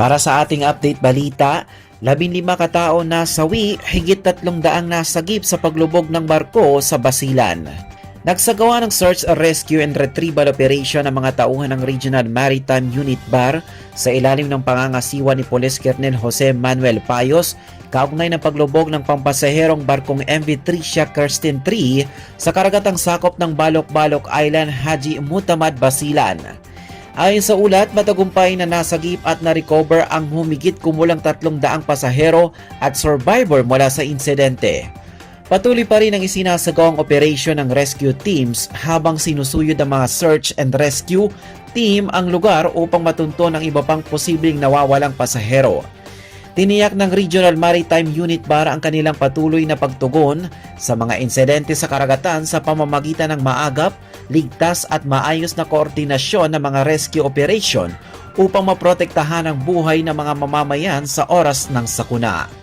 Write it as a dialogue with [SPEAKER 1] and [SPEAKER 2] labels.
[SPEAKER 1] Para sa ating update balita, 15 katao na sawi, higit 300 nasagip sa paglubog ng barko sa Basilan. Nagsagawa ng search, rescue and retrieval operation ang mga tauhan ng Regional Maritime Unit BAR sa ilalim ng pangangasiwa ni Police Colonel Jose Manuel Payos kaugnay ng paglubog ng pampasaherong barkong MV Tricia Kirsten 3 sa karagatang sakop ng Balok-Balok Island, Haji Mutamad, Basilan. Ayon sa ulat, matagumpay na nasagip at na-recover ang humigit kumulang 300 pasahero at survivor mula sa insidente. Patuloy pa rin ang isinasagawang operasyon ng rescue teams habang sinusuyod ang mga search and rescue team ang lugar upang matunton ang iba pang posibleng nawawalang pasahero. Tiniyak ng Regional Maritime Unit BAR ang kanilang patuloy na pagtugon sa mga insidente sa karagatan sa pamamagitan ng maagap, ligtas at maayos na koordinasyon ng mga rescue operation upang maprotektahan ang buhay ng mga mamamayan sa oras ng sakuna.